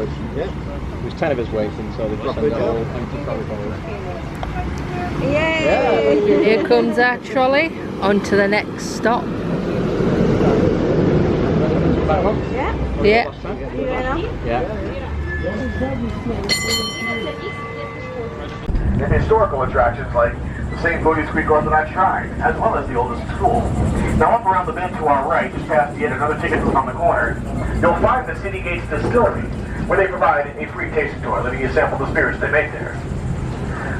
forward. Yeah. There's 10 of his weight, and so they just send the whole empty trolley forward. Yay! Yeah, Here comes our trolley on to the next stop. Yeah. Yeah. Yeah. And historical attractions like the St. Boody's Creek Orthodox Shrine, as well as the oldest school. Now up around the bend to our right, just past yet another ticket booth on the corner, you'll find the City Gates Distillery, where they provide a free tasting tour, letting you sample the spirits they make there.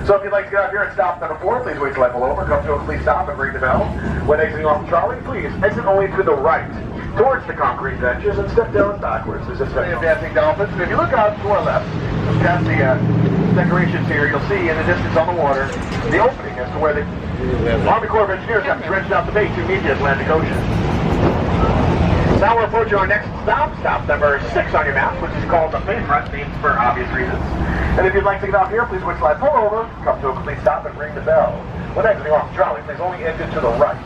So if you'd like to get out here at stop number 4, please wait till I pull over, come to a police stop and ring the bell. When exiting off the trolley, please exit only to the right, towards the concrete benches, and step down backwards. There's a study of dancing dolphins. And if you look out to our left, just past the decorations here, you'll see in the distance on the water, the opening as to where the Army Corps of Engineers have dredged out the bait to meet the Atlantic Ocean. Now we're approaching our next stop, stop number 6 on your map, which is called the Bayfront, named for obvious reasons. And if you'd like to get off here, please wait till I pull over, come to a complete stop, and ring the bell. When exiting off the trolley, please only exit to the right,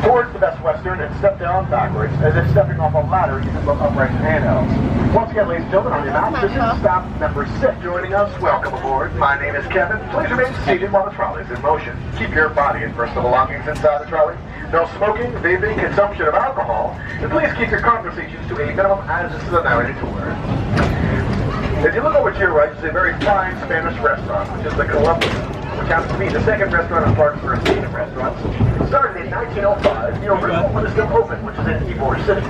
towards the Best Western, and step down backwards, as if stepping off a ladder using both uprights and handhelds. Once again, ladies and gentlemen, on your map, this is stop number 6. Joining us, welcome aboard. My name is Kevin. Please remain seated while the trolley is in motion. Keep your body and personal belongings inside the trolley. No smoking, vaping, consumption of alcohol, and please keep your conversations to a minimum as this is a narrated tour. If you look over to your right, it's a very fine Spanish restaurant, which is the Columbia, which happens to be the second restaurant on Parkersburg's chain of restaurants. Started in 1905, the original one is still open, which is in Ybor City.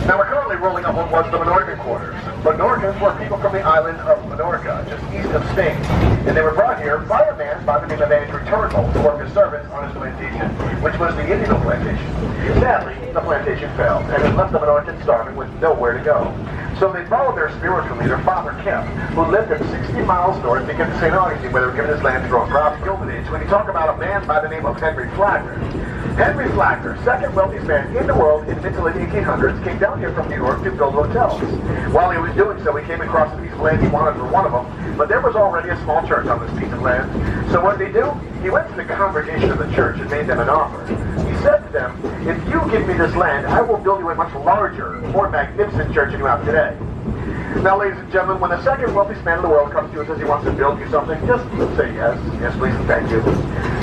Now we're currently rolling up what was the Menorcan quarters. Menorcans were people from the island of Menorca, just east of Spain. And they were brought here by a man by the name of Andrew Turnbull to work as servants on his plantation, which was the Indigo plantation. Sadly, the plantation failed, and it left the Menorcans starving with nowhere to go. So they followed their spiritual leader, Father Kemp, who lived at 60 miles north to get to St. Augustine, where they were given his land to grow crops and cultivate. When you talk about a man by the name of Henry Flagler, Henry Flagler, second wealthiest man in the world in the mid to late 1800s, came down here from New York to build hotels. While he was doing so, he came across a piece of land he wanted for one of them, but there was already a small church on this piece of land. So what did he do? He went to the congregation of the church and made them an offer. He said to them, if you give me this land, I will build you a much larger, more magnificent church than you have today. Now, ladies and gentlemen, when the second wealthiest man in the world comes to you and says he wants to build you something, just say yes. Yes, please, and thank you.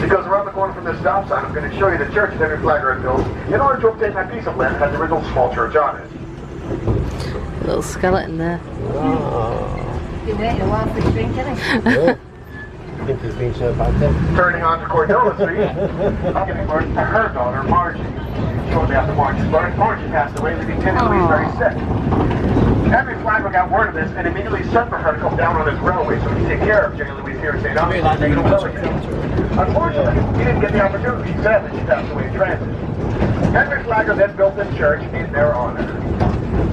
Because around the corner from this stop sign, I'm going to show you the church that Henry Flagler had built in order to obtain that piece of land that had the original small church on it. Little skeleton there. Been waiting a while for a drink, isn't Yeah. I think he's been so bad then. Turning on to Cordoba Street, I'm getting word to her daughter, Margie. Shortly after Margie's birth, Margie passed away, leaving Ted and Louise very sick. Henry Flagler got word of this and immediately sent for her to come down on his railway so he could take care of Jenny Louise here in St. Augustine. Unfortunately, he didn't get the opportunity. Sadly, she passed away in transit. Henry Flagler then built this church in their honor.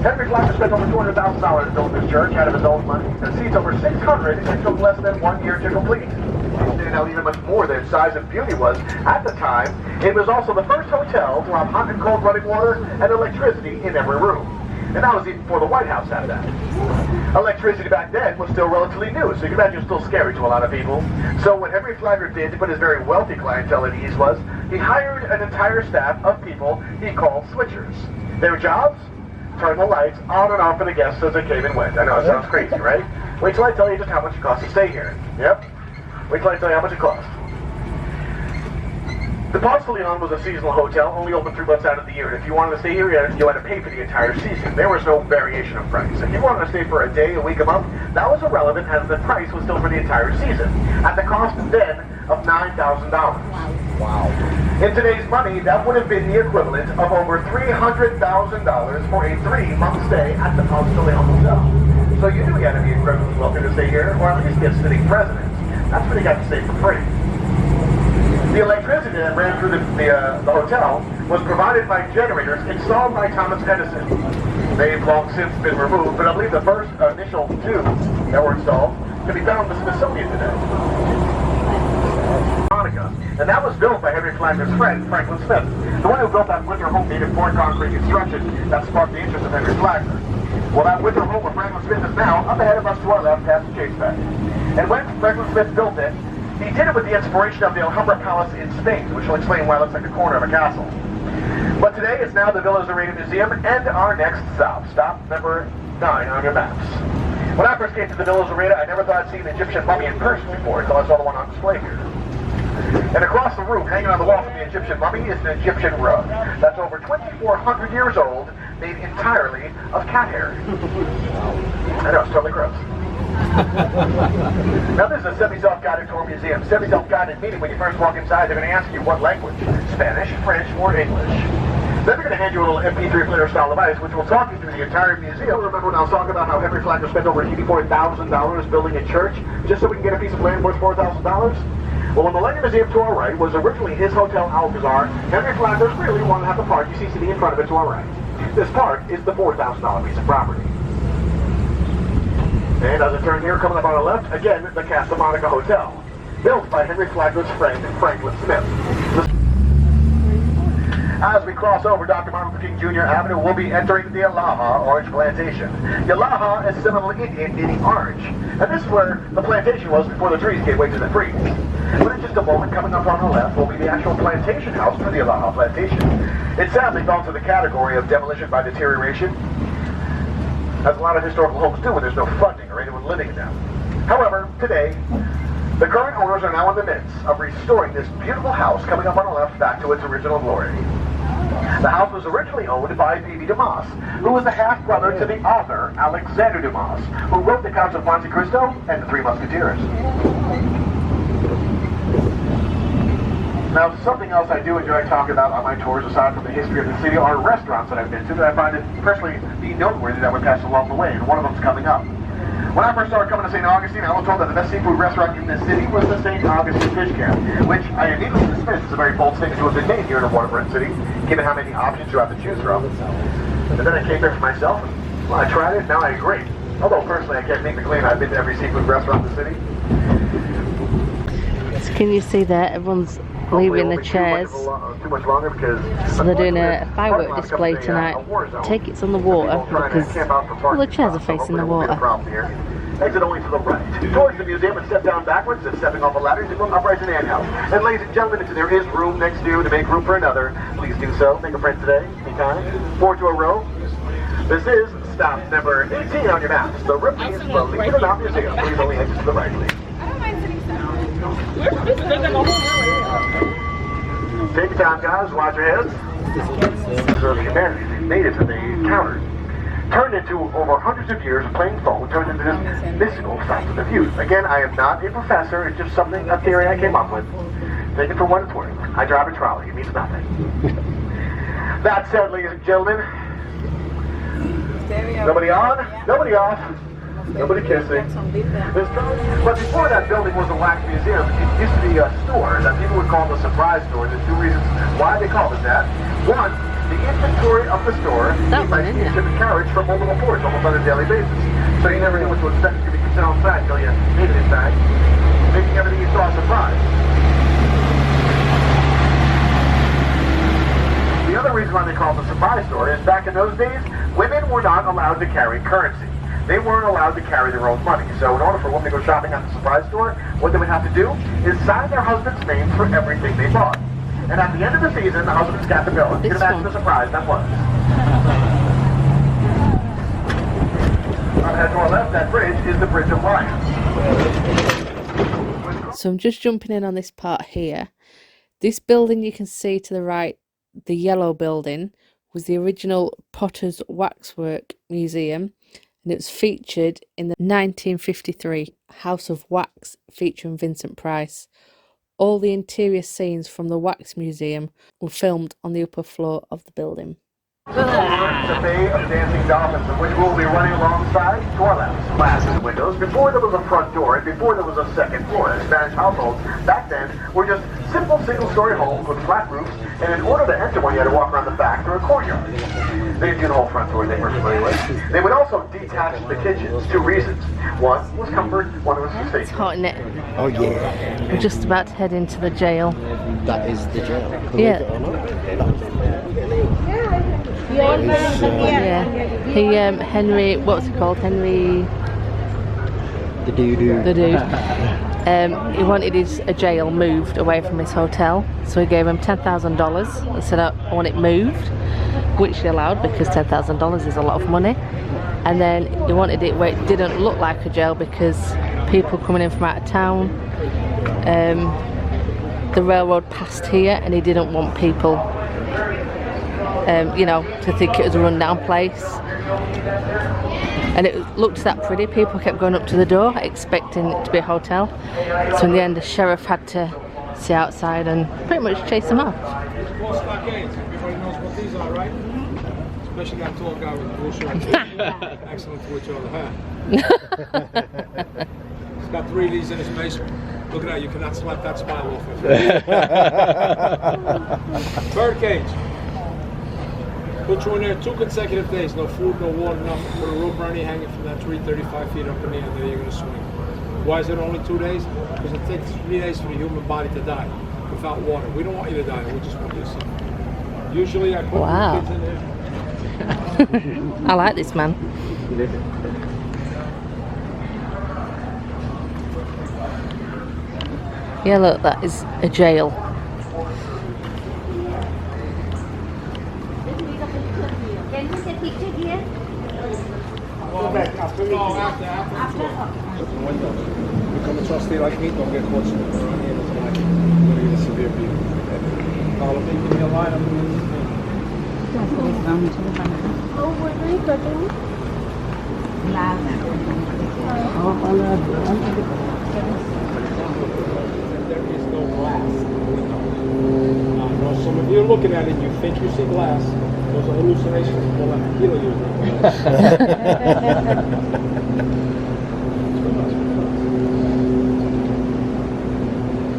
Henry Flagler spent over $200,000 building this church out of his own money. The seats over 600 and took less than 1 year to complete. Standing out even much more than size and beauty was at the time, it was also the first hotel to have hot and cold running water and electricity in every room. And that was even before the White House had that. Electricity back then was still relatively new, so you can imagine it was still scary to a lot of people. So what Henry Flagler did to put his very wealthy clientele at ease was, he hired an entire staff of people he called switchers. Their jobs? Turn the lights on and off for the guests as they came and went. I know, it sounds crazy, right? Wait till I tell you just how much it costs to stay here. Yep. Wait till I tell you how much it costs. The Ponce de Leon was a seasonal hotel, only open 3 months out of the year. And if you wanted to stay here, you had to pay for the entire season. There was no variation of price. If you wanted to stay for a day, a week, a month, that was irrelevant, as the price was still for the entire season, at the cost then of $9,000. Wow. In today's money, that would have been the equivalent of over $300,000 for a 3-month stay at the Ponce de Leon Hotel. So you knew you had to be incredibly wealthy to stay here, or at least get sitting president. That's when you got to stay for free. The electricity that ran through the hotel was provided by generators installed by Thomas Edison. They've long since been removed, but I believe the first initial 2 that were installed can be found in the Smithsonian today. And that was built by Henry Flagler's friend, Franklin Smith, the one who built that winter home made of poured concrete construction that sparked the interest of Henry Flagler. Well, that winter home where Franklin Smith is now, up ahead of us to our left, past the Chase Bank. And when Franklin Smith built it, he did it with the inspiration of the Alhambra Palace in Spain, which will explain why it looks like the corner of a castle. But today it's now the Villa Zareta Museum and our next stop. Stop number 9 on your maps. When I first came to the Villa Zareta, I never thought I'd seen an Egyptian mummy in person before until I saw the one on display here. And across the room, hanging on the wall from the Egyptian mummy, is an Egyptian rug that's over 2,400 years old, made entirely of cat hair. I know, it's totally gross. Now this is a semi-self-guided tour museum. Semi-self-guided meaning when you first walk inside, they're going to ask you what language, Spanish, French, or English. Then they're going to hand you a little MP3 player style device, which will talk you through the entire museum. Remember when I was talking about how Henry Flagler spent over $84,000 building a church just so we can get a piece of land worth $4,000? Well, when the London Museum to our right was originally his Hotel Alcazar, Henry Flagler really wanted to have the park you see sitting in front of it to our right. This park is the $4,000 piece of property. And as I turn here, coming up on our left, again, the Casa Monica Hotel, built by Henry Flagler's friend, Franklin Smith. As we cross over Dr. Martin Luther King Jr. Avenue, we'll be entering the Yalaha Orange Plantation. Yalaha is Seminole Indian meaning orange, and this is where the plantation was before the trees gave way to the trees. But in just a moment, coming up on our left, will be the actual plantation house for the Yalaha Plantation. It sadly fell into the category of demolition by deterioration, as a lot of historical homes do when there's no funding or anyone living in them. However, today, the current owners are now in the midst of restoring this beautiful house coming up on the left back to its original glory. The house was originally owned by P.B. Dumas, who was the half-brother to the author Alexander Dumas, who wrote the Count of Monte Cristo and the Three Musketeers. Now, something else I do enjoy talking about on my tours, aside from the history of the city, are restaurants that I've been to that I find it personally be noteworthy that would pass along the way, and one of them's coming up. When I first started coming to St. Augustine, I was told that the best seafood restaurant in the city was the St. Augustine Fish Camp, which I immediately dismissed as a very bold statement to have been made here in a waterfront city, given how many options you have to choose from. And then I came there for myself, and well, I tried it, now I agree. Although personally I can't make the claim I've been to every seafood restaurant in the city. So can you see there, everyone's leaving the chairs. Too much longer because so they're doing a firework display tonight. Tickets on the water because all the chairs are facing the water. Exit only to the right. Towards the museum and step down backwards, then stepping off a ladder to go upright and inhale. And ladies and gentlemen, if there is room next to you to make room for another, please do so. Make a friend today. Be kind. Forward to a row. This is stop number 18 on your maps. The Ripley's Believe It or Not Museum. Please only exit to the right, please. Take your time, guys. Watch your heads. Early humanities, these natives that they encountered, turned into over hundreds of years of playing phone, turned into this mystical fact of the views. Again, I am not a professor. It's just something, a theory I came up with. Take it for what it's worth. I drive a trolley. It means nothing. That said, ladies and gentlemen, nobody on, nobody off. Nobody kissing. But before that building was a wax museum, it used to be a store that people would call the surprise store. There's two reasons why they called it that. One, the inventory of the store came by steamship and carriage from multiple ports almost on a daily basis. So you never knew what to expect to be considered outside until you made it inside, making everything you saw a surprise. The other reason why they called it the surprise store is back in those days, women were not allowed to carry currency. They weren't allowed to carry their own money. So in order for women to go shopping at the surprise store, what they would have to do is sign their husband's names for everything they bought. And at the end of the season, the husband's got the bill. You can imagine the surprise that was. On to our left, that bridge is the Bridge of Lions. So I'm just jumping in on this part here. This building you can see to the right, the yellow building, was the original Potter's Waxwork Museum. And it was featured in the 1953 House of Wax featuring Vincet Price. All the interior scenes from the Wax Museum were filmed on the upper floor of the building. The Bay of Dancing Dolphins, which we'll be running alongside to our left. Glass in the windows. Before there was a front door and before there was a second floor. Spanish households back then were just simple single-story homes with flat roofs, and in order to enter one, you had to walk around the back through a courtyard. They didn't do the whole front door they were familiar with. They would also detach the kitchens. Two reasons. One was comfort, one was safety. It's hot, isn't it? Oh yeah. We're just about to head into the jail. That is the jail. Yeah. Yeah. Henry, what's it called? Henry... The doo-doo. The dude. He wanted his jail moved away from his hotel, so he gave him $10,000 and said, I want it moved, which he allowed because $10,000 is a lot of money. And then he wanted it where it didn't look like a jail because people coming in from out of town, the railroad passed here and he didn't want people, you know, to think it was a rundown place. And it looked that pretty. People kept going up to the door expecting it to be a hotel. So in the end the sheriff had to sit outside and pretty much chase him off. Everybody knows what these are, right? Especially that tall guy with the blue shorts. Excellent to each other. He's got 3 of these in his basement. Look at that, you cannot slap that smile off of him. Birdcage. Put you in there 2 consecutive days, no food, no water, nothing. Put a rope around you hanging from that tree 35 feet up in the air, and then you're going to swing. Why is it only 2 days? Because it takes 3 days for the human body to die without water. We don't want you to die, we just want you to suffer. Usually I put the kids in there. I like this man. Yeah, look, that is a jail. Can you take picture here? After the tour. Become a trustee like me, don't get caught snooping around here. It's like you're going to get a severe beating. Follow me, give me a line up. Oh, what are you cutting? There is no glass. No, some of you are looking at it, you think you see glass. Those are hallucinations. More like a kilo usually.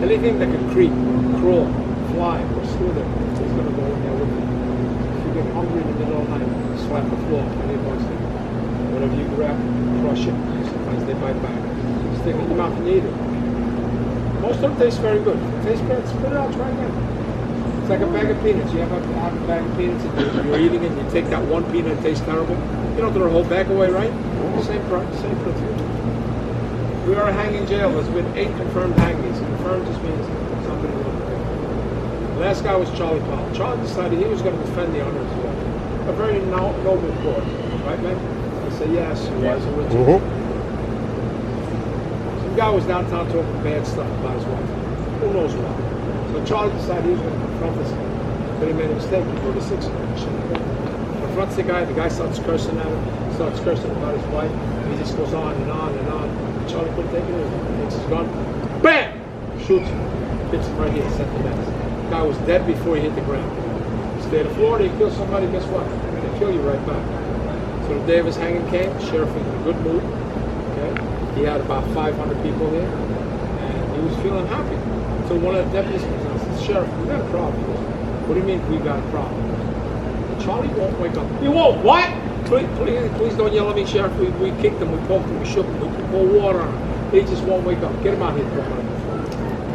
Anything that can creep, crawl, fly, or slither is going to go in there with you. If you get hungry in the middle of the night, slap the floor, any bugs there. Whatever you grab, crush it. Sometimes they bite back. Stick it in your mouth and eat it. Most of them taste very good. If it tastes bad, spit it out, try again. It's like a bag of peanuts. You have a bag of peanuts and you're eating it and you take that one peanut and it tastes terrible. You don't throw the whole bag away, right? Same principle. We are a hanging jail. There's been 8 confirmed hangings. Confirmed just means somebody looked at it. The last guy was Charlie Powell. Charlie decided he was going to defend the honor of his wife. A very noble cause, right, man? I say yes, he was originally. Some guy was downtown talking bad stuff about his wife. Who knows why? So Charlie decided he was going to confront this guy. But he made a mistake. He put a 6 confronts the guy starts cursing at him, starts cursing about his wife, and he just goes on and on and on. Charlie couldn't take it anymore. He takes his gun, BAM! Shoots him. Hits him right here, set the death. The guy was dead before he hit the ground. State of Florida, you kill somebody, guess what? They kill you right back. So the day of his hanging came, the sheriff was in a good mood. Okay? He had about 500 people there, and he was feeling happy. So one of the deputies comes out and says, Sheriff, we got a problem. He goes, what do you mean we got a problem? Charlie won't wake up. You won't what? Please don't yell at me, Sheriff. We kicked him, we poked him, we shook him, we poured water on him. He just won't wake up. Get him out here.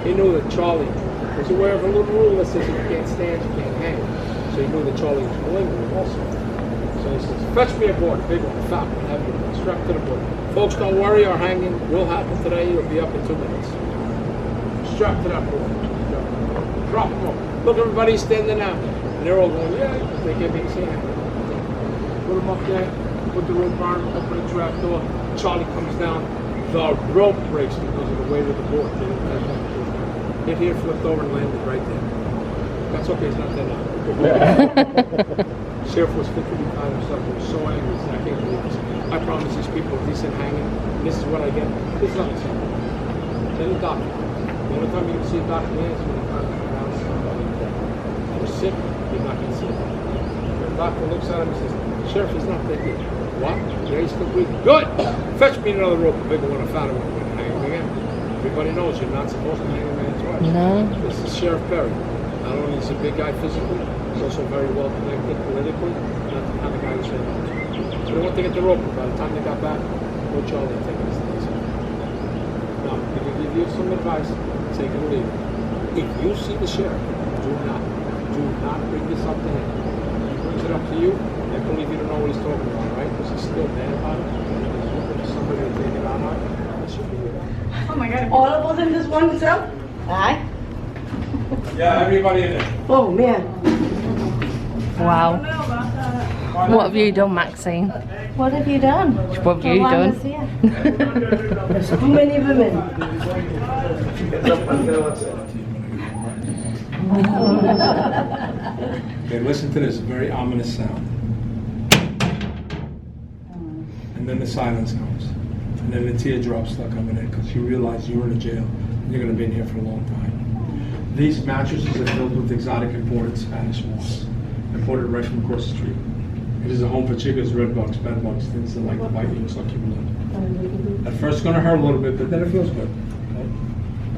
He knew that Charlie was aware of a little rule that says if you can't stand, you can't hang. So he knew that Charlie was malingering also. So he says, fetch me a board, a big one, a fat one, heavy one, strapped to the board. Folks, don't worry, our hanging will happen today. It'll be up in 2 minutes. Strapped to that board. Drop them up. Look, everybody's standing out. And they're all going, yeah, they can't be seen. Put them up there, put the rope on, open the trap door. Charlie comes down. The rope breaks because of the weight of the board. Hit here, flipped over, and landed right there. That's okay, it's not dead now. Sheriff was 50 behind himself. He was so angry. He said, I can't believe this. I promise these people a decent hanging. This is what I get. This is not acceptable. Then the doctor. The only time you can see a doctor is when the doctor around somebody dead. Or sick, you're not going to see it. The doctor looks at him and says, Sheriff, he's not dead yet. What? Yeah, he's still breathing. Good! Fetch me another rope, a bigger one, a fatter one. We're going to hang him again. Everybody knows you're not supposed to hang a man's wife. No. This is Sheriff Perry. Not only is he a big guy physically, he's also very well connected politically. Not the kind of guy that's ready. So they went to get the rope. By the time they got back, no Charlie had taken his things. Now, I can give you some advice. Take it or leave it. If you see the sheriff, do not bring this up to him. He brings it up to you, I believe you don't know what he's talking about, right? Because he's still mad about it. He's looking for somebody to take it out on. should be here. Oh my god. All of us in this one cell? Aye. Yeah, everybody in there. Oh, man. Wow. What have you done, Maxine? What have you done? What have you done? There's too many women. Okay, listen to this very ominous sound. And then the silence comes. And then the teardrops start coming in because you realize you're in a jail and you're going to be in here for a long time. These mattresses are filled with exotic imported Spanish moss, imported right from across the street. It is a home for chicas, red bugs, bed bugs, things that like to bite you and suck your blood. At first it's going to hurt a little bit, but then it feels good. Okay?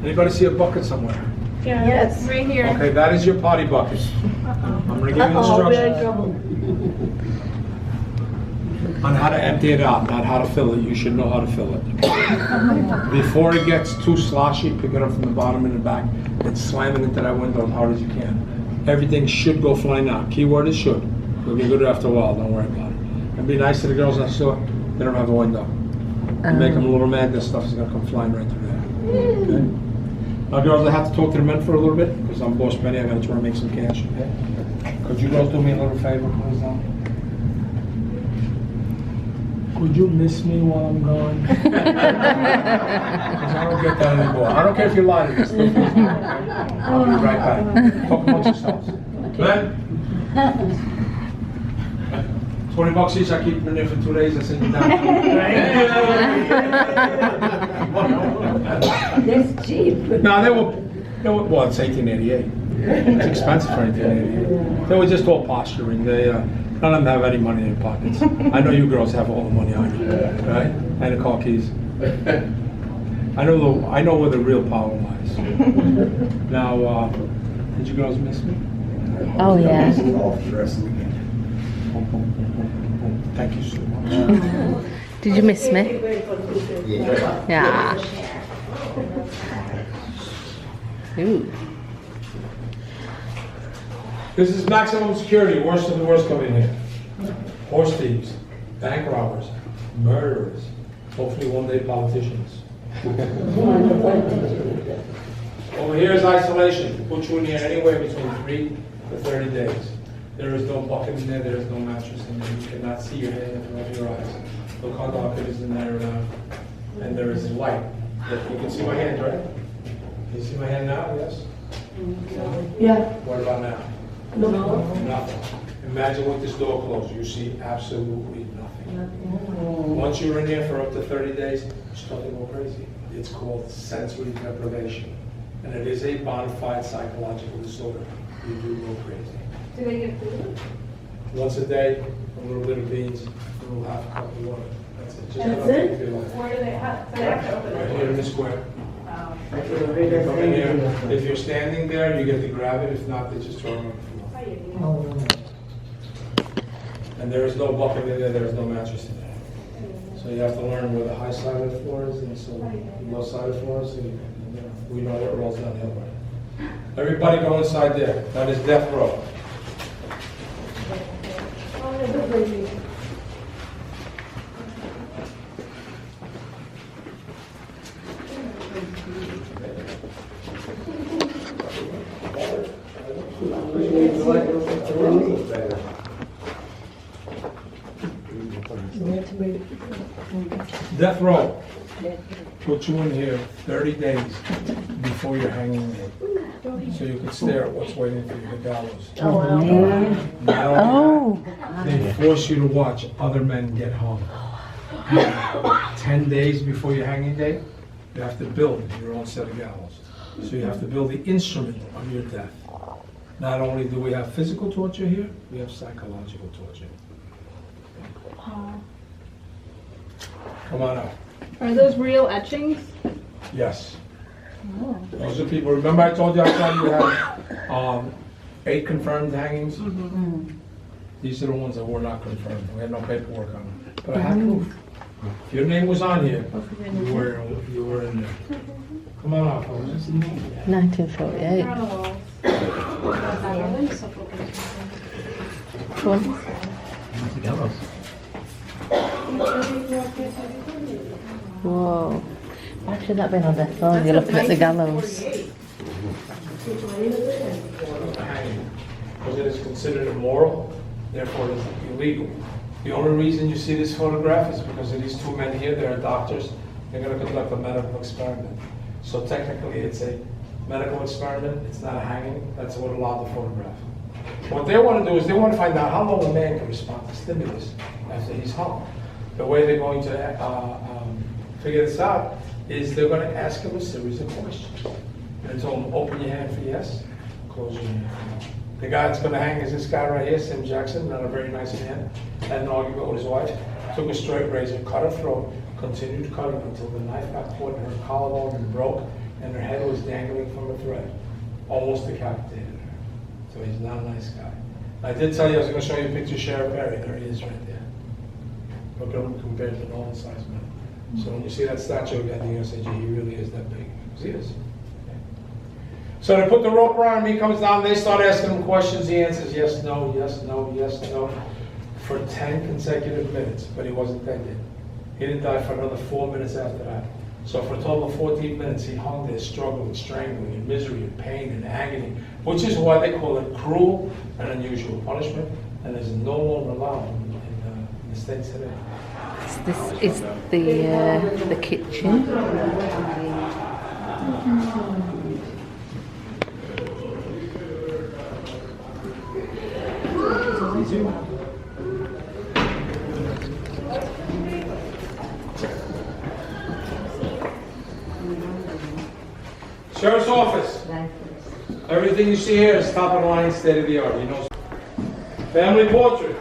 Anybody see a bucket somewhere? Yeah, Yes. right here. Okay, that is your potty bucket. I'm going to give you Oh, we're in instructions trouble. on how to empty it out, not how to fill it. You should know how to fill it. Before it gets too sloshy, pick it up from the bottom and the back and slam it into that window as hard as you can. Everything should go flying out. Keyword is should. It'll be good after a while, don't worry about it. And be nice to the girls next door. They don't have a window. You make them a little mad, this stuff is going to come flying right through there. Okay? Now girls, I have to talk to the men for a little bit because I'm boss Benny. I got to try and make some cash. Okay? Could you girls do me a little favor, please? Now? Could you miss me while I'm gone? Because I don't get that anymore. I don't care if you lie to me. Still please me, okay? I'll be right back. Talk amongst yourselves. Men? $20 each. I keep them in there for 2 days. I send you down. That's cheap. No, they were, well, it's 1888. It's expensive for 1888. They were just all posturing. They, none of them have any money in their pockets. I know you girls have all the money on you, right? And the car keys. I know where the real power lies. Now, did you girls miss me? Oh, yeah. Thank you so much. Did you miss me? Yeah. Ooh. This is maximum security, worst of the worst coming here. Horse thieves, bank robbers, murderers, hopefully one day politicians. Over here is isolation. Put you in here anywhere between 3 to 30 days. There is no bucket in there, there is no mattress in there. You cannot see your head in front of your eyes. Look how dark it is in there, and there is light. You can see my hand, right? Can you see my hand now? Yes? Yeah. What about now? No. Nothing. Imagine with this door closed, you see absolutely nothing. Once you're in there for up to 30 days, you start to go crazy. It's called sensory deprivation. And it is a bona fide psychological disorder. You do go crazy. Do they get food? Once a day, a little bit of beans, a little half a cup of water. That's it. Just That's enough it? to feel like. Where do they have? So they have to open Right it. here in the square. Oh. You come in here. If you're standing there, you get to grab it. If not, they just throw it on the floor. And there is no bucket in there, there is no mattress in there. So you have to learn where the high side of the floor is and so the low side of the floor is. And, we know what rolls downhill, right? Everybody go inside there. That is death row. Death row. Put you in here 30 days before you're hanging there. So you can stare at what's waiting for you, the gallows. Oh. They force you to watch other men get hung. 10 days before your hanging day, you have to build your own set of gallows. So you have to build the instrument of your death. Not only do we have physical torture here, we have psychological torture. Come on up. Are those real etchings? Yes. Those are people, remember I told you outside you had 8 confirmed hangings? These are the ones that were not confirmed. We had no paperwork on them. But I had proof. If your name was on here, you were in there. Come on up, folks. 1948. They're on the walls. Which one? Whoa. Should that been on death row? You're looking at the gallows. Because it is considered immoral, therefore it is illegal. The only reason you see this photograph is because of these two men here. They're doctors. They're going to conduct a medical experiment. So technically it's a medical experiment. It's not a hanging. That's what allowed the photograph. What they want to do is they want to find out how long a man can respond to stimulus after he's hung. The way they're going to figure this out is they're going to ask him a series of questions. And tell him, open your hand for yes, close your hand for no. The guy that's going to hang is this guy right here, Sim Jackson, not a very nice man. Had an argument with his wife, took a straight razor, cut her throat, continued cutting until the knife got caught in her collarbone and broke, and her head was dangling from a thread. Almost decapitated her. So he's not a nice guy. I did tell you I was going to show you a picture of Sheriff Perry. There he is right there. Look at him compared to normal sized men. So when you see that statue again, you're going to say, gee, he really is that big. Because he is. So they put the rope around him, he comes down, they start asking him questions, he answers yes, no, yes, no, yes, no, for 10 consecutive minutes, but he wasn't dead yet. He didn't die for another 4 minutes after that. So for a total of 14 minutes, he hung there struggling, strangling, in misery, and pain, and agony, which is why they call it cruel and unusual punishment, and there's no longer allowed in the States today. This is the kitchen. Sheriff's office. Everything you see here is top of the line, state of the art. You know. Family portrait.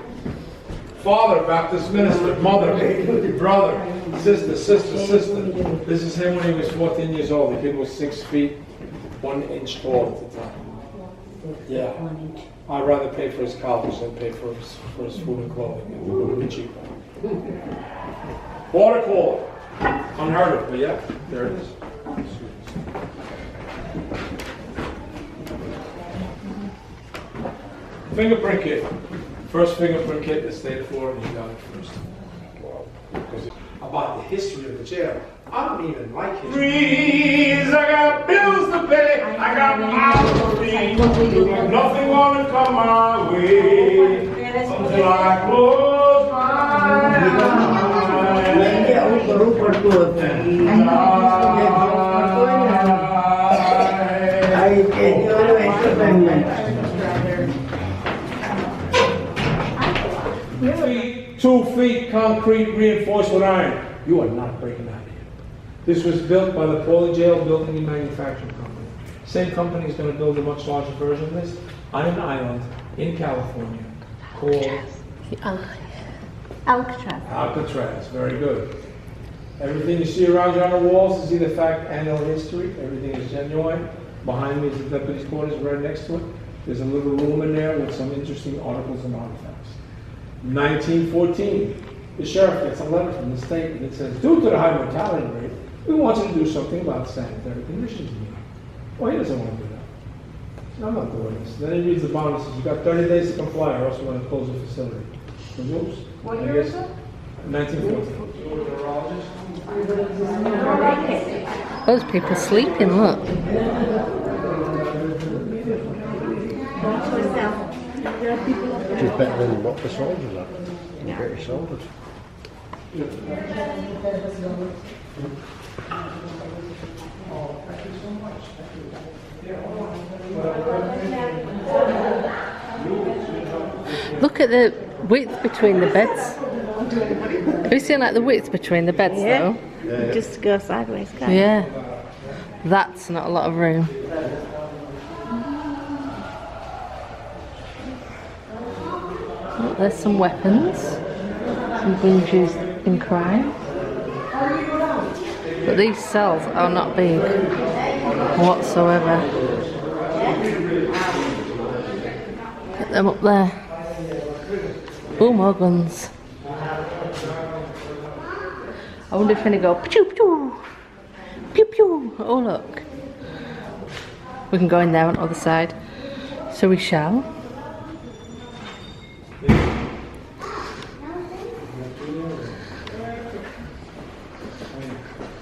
Father, Baptist minister. Mother, brother, sister. This is him when he was 14 years old. The kid was 6 feet, 1 inch tall at the time. Yeah. I'd rather pay for his college than pay for his food and clothing. It would be cheaper. Water cooler. Unheard of, but yeah, there it is. Fingerprint kit. First fingerprint kit in the state of Florida, you got it first. Because about the history of the jail, I don't even like history. Please, I got bills to pay, I got mouths to feed. Nothing gonna come my way until I close my eyes. 2 feet concrete reinforced with iron. You are not breaking out of here. This was built by the Old Jail Building and Manufacturing Company. Same company is going to build a much larger version of this on an island in California called Alcatraz. Very good. Everything you see around you on the walls is either fact and or history. Everything is genuine. Behind me is the deputy's quarters, right next to it. There's a little room in there with some interesting articles and artifacts. 1914, the sheriff gets a letter from the state and it says, due to the high mortality rate, we want you to do something about sanitary conditions here. Well, he doesn't want to do that. So I'm not doing this. Then he reads the bond and says, you've got 30 days to comply or else we're going to close the facility. So whoops. What year is it? 1914. Those people sleeping, look. Which is better than what the soldiers are. The British soldiers. Look at the width between the beds. Have you seen like the width between the beds though? Just go sideways, can't Yeah. That's not a lot of room. Oh, there's some weapons. Some things used in crime. But these cells are not big whatsoever. Get them up there. Oh, more guns. I wonder if any go pew pew pew pew. Oh look. We can go in there on the other side. So we shall.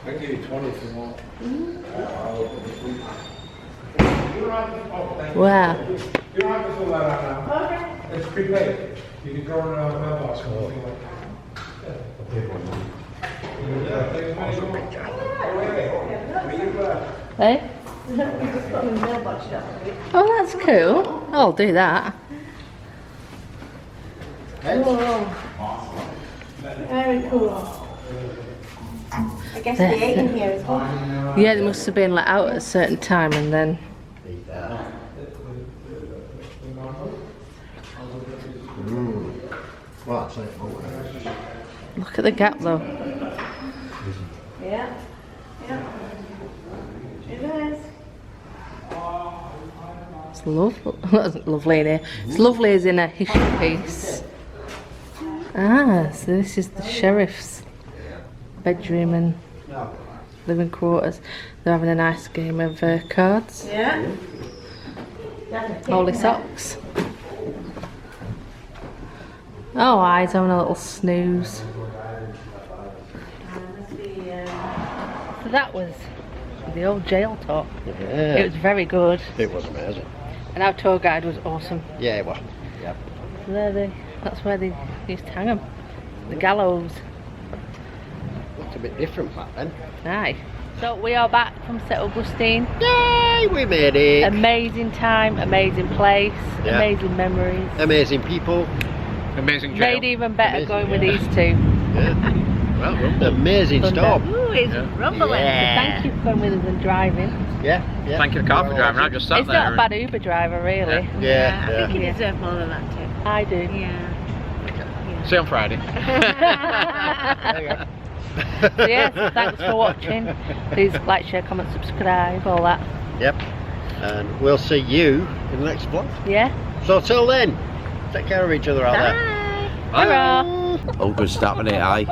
I can give you 20 if you want. Wow. You don't have to fill that out now. Okay. It's prepaid. You can throw it in a mailbox or anything like that. Hey? Oh, that's cool. I'll do that. Very cool. I guess they ate in here as well. Yeah, they must have been let out at a certain time and then. Well, that's it. Look at the gap though. Yeah. Yeah. It is. It's lovely. Lovely in here. It's lovely as in a history piece. Ah, so this is the sheriff's bedroom and living quarters. They're having a nice game of cards. Yeah. Holy socks. Oh, I's having a little snooze. So that was the old jail talk. Yeah. It was very good. It was amazing. And our tour guide was awesome. Yeah, it was. Yep. So that's where they used to hang them. The gallows. Looked a bit different back then. Aye. So we are back from St Augustine. Yay, we made it. Amazing time, amazing place, Yeah. amazing memories. Amazing people. Amazing jail. Made even better Amazing, going with these two. Yeah. Well, Amazing stop. Ooh, it's rumbling. Yeah. So thank you for going with us and driving. Yeah, yeah. thank you, the car for driving. I just sat It's there. not a bad Uber driver, really. Yeah, I think you Yeah. deserve more than that too. I do. Yeah. See you on Friday. There you go. So yes, thanks for watching. Please like, share, comment, subscribe, all that. Yep. And we'll see you in the next vlog. Yeah. So till then, take care of each other out there. Bye. Bye. Oh, good start with it, aye.